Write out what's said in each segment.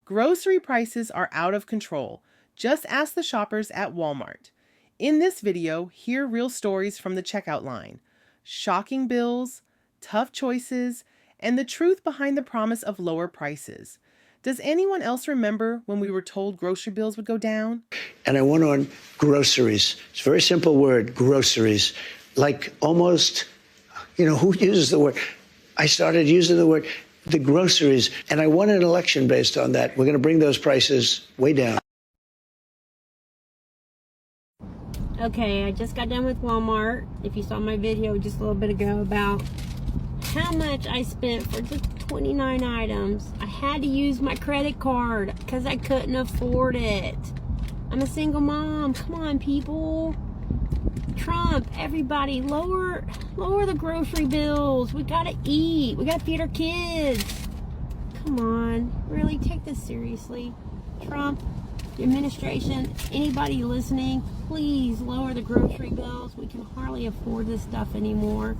Grocery prices are out of control. Just ask the shoppers at Walmart. In this video, hear real stories from the checkout line, shocking bills, tough choices, and the truth behind the promise of lower prices. Does anyone else remember when we were told grocery bills would go down? And I went on groceries. It's a very simple word, groceries. Like almost, who uses the word? I started using the word, the groceries, and I won an election based on that. We're going to bring those prices way down. Okay, I just got done with Walmart. If you saw my video just a little bit ago about how much I spent for just 29 items. I had to use my credit card because I couldn't afford it. I'm a single mom. Come on, people. Trump, everybody, lower the grocery bills. We gotta eat. We gotta feed our kids. Come on, really take this seriously. Trump, the administration, anybody listening, please lower the grocery bills. We can hardly afford this stuff anymore.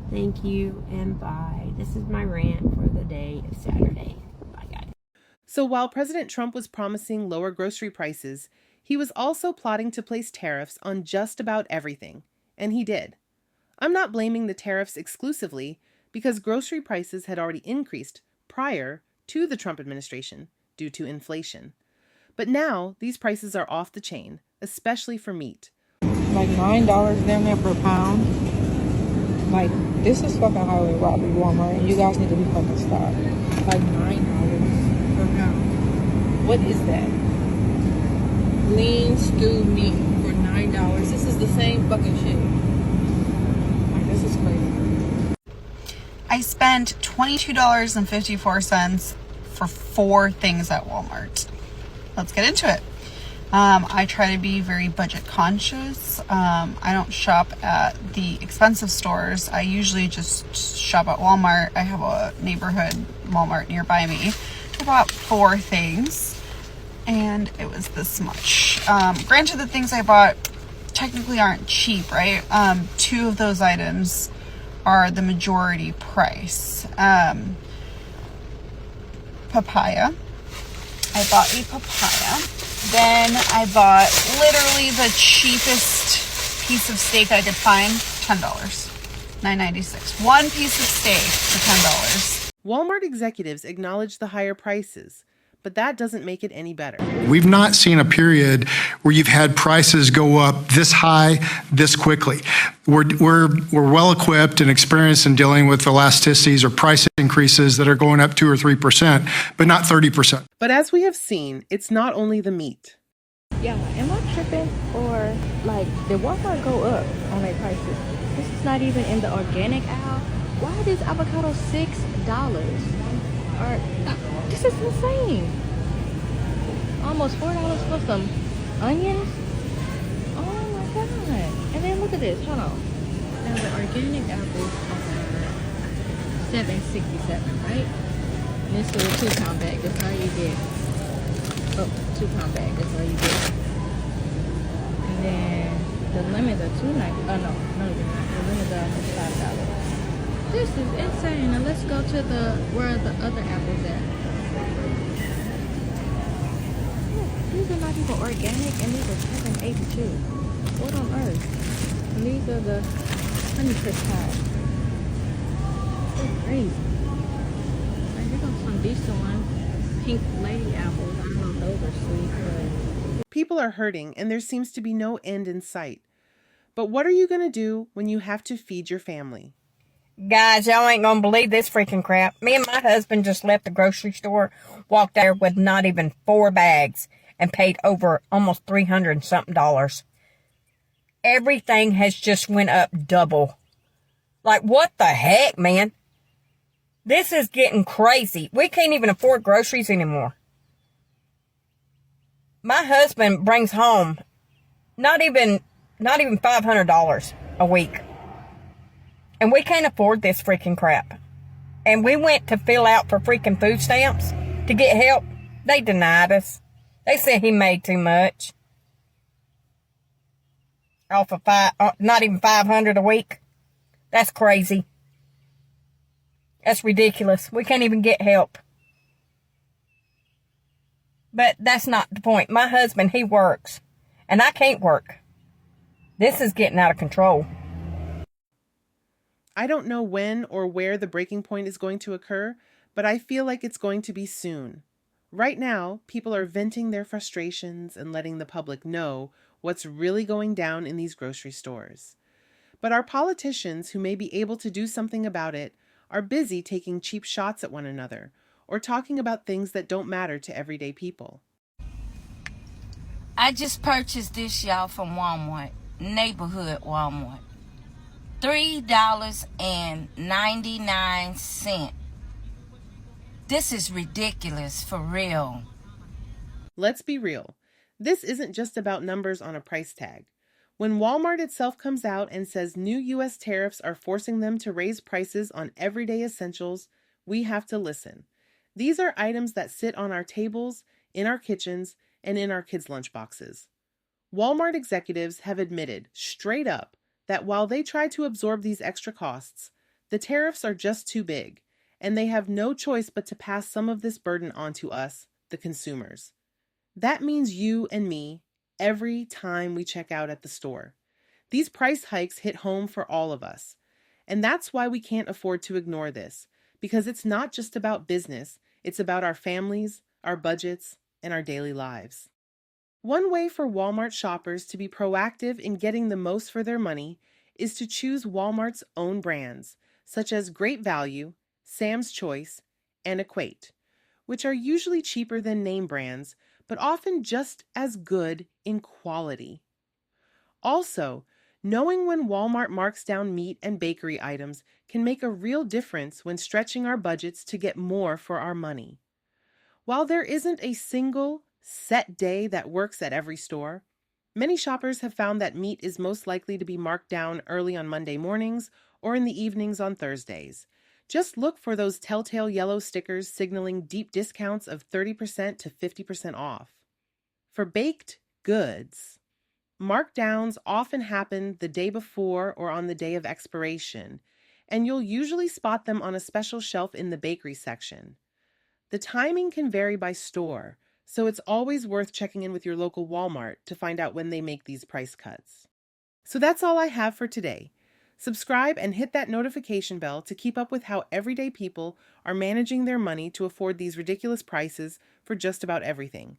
Thank you and bye. This is my rant for the day of Saturday. Bye, guys. So while President Trump was promising lower grocery prices, he was also plotting to place tariffs on just about everything, and he did. I'm not blaming the tariffs exclusively because grocery prices had already increased prior to the Trump administration due to inflation. But now these prices are off the chain, especially for meat. Like $9 down there per pound. Like, this is fucking highway robbery, Walmart, and you guys need to be fucking stopped. Like $9 per pound. What is that? Lean stewed meat for $9. This is the same fucking shit. Like, this is crazy. I spent $22.54 for 4 things at Walmart. Let's get into it. I try to be very budget conscious. I don't shop at the expensive stores. I usually just shop at Walmart. I have a neighborhood Walmart nearby me. I bought 4 things and it was this much. Granted, the things I bought technically aren't cheap, right? 2 of those items are the majority price. Papaya. I bought a papaya. Then I bought literally the cheapest piece of steak I could find, $10, $9.96. 1 piece of steak for $10. Walmart executives acknowledge the higher prices, but that doesn't make it any better. We've not seen a period where you've had prices go up this high, this quickly. We're well equipped and experienced in dealing with elasticities or price increases that are going up 2 or 3%, but not 30%. But as we have seen, it's not only the meat. Yeah, am I tripping, or like did Walmart go up on their prices? This is not even in the organic aisle. Why is avocado $6? Or this is insane. Almost $4 for some onions. Oh my god! And then look at this. Hold on. Now the organic apples are $7.67, right? And this little 2-pound bag. That's all you get. Oh, 2-pound bag. That's all you get. And then the lemons are $2.90. Oh no, they're not. The lemons are almost $5. This is insane. Now let's go to where the other apples at. Look, these are not even organic, and these are $7.82. What on earth? And these are the Honey Crisp pies. They're crazy. Like, here goes some decent ones. Pink lady apples. I don't know if those are sweet, but People are hurting, and there seems to be no end in sight. But what are you going to do when you have to feed your family? Guys, y'all ain't gonna believe this freaking crap. Me and my husband just left the grocery store, walked there with not even 4 bags, and paid over almost $300 and something. Everything has just went up double. Like, what the heck, man? This is getting crazy. We can't even afford groceries anymore. My husband brings home not even $500 a week. And we can't afford this freaking crap. And we went to fill out for freaking food stamps to get help. They denied us. They said he made too much. Off of not even $500 a week. That's crazy. That's ridiculous. We can't even get help. But that's not the point. My husband, he works, and I can't work. This is getting out of control. I don't know when or where the breaking point is going to occur, but I feel like it's going to be soon. Right now, people are venting their frustrations and letting the public know what's really going down in these grocery stores. But our politicians, who may be able to do something about it, are busy taking cheap shots at one another or talking about things that don't matter to everyday people. I just purchased this, y'all, from Walmart, neighborhood Walmart. $3.99. This is ridiculous, for real. Let's be real. This isn't just about numbers on a price tag. When Walmart itself comes out and says new U.S. tariffs are forcing them to raise prices on everyday essentials, we have to listen. These are items that sit on our tables, in our kitchens, and in our kids' lunchboxes. Walmart executives have admitted straight up that while they try to absorb these extra costs, the tariffs are just too big, and they have no choice but to pass some of this burden on to us, the consumers. That means you and me every time we check out at the store. These price hikes hit home for all of us. And that's why we can't afford to ignore this, because it's not just about business, it's about our families, our budgets, and our daily lives. One way for Walmart shoppers to be proactive in getting the most for their money is to choose Walmart's own brands, such as Great Value, Sam's Choice, and Equate, which are usually cheaper than name brands, but often just as good in quality. Also, knowing when Walmart marks down meat and bakery items can make a real difference when stretching our budgets to get more for our money. While there isn't a single set day that works at every store, many shoppers have found that meat is most likely to be marked down early on Monday mornings or in the evenings on Thursdays. Just look for those telltale yellow stickers signaling deep discounts of 30% to 50% off. For baked goods, markdowns often happen the day before or on the day of expiration, and you'll usually spot them on a special shelf in the bakery section. The timing can vary by store, so it's always worth checking in with your local Walmart to find out when they make these price cuts. So that's all I have for today. Subscribe and hit that notification bell to keep up with how everyday people are managing their money to afford these ridiculous prices for just about everything.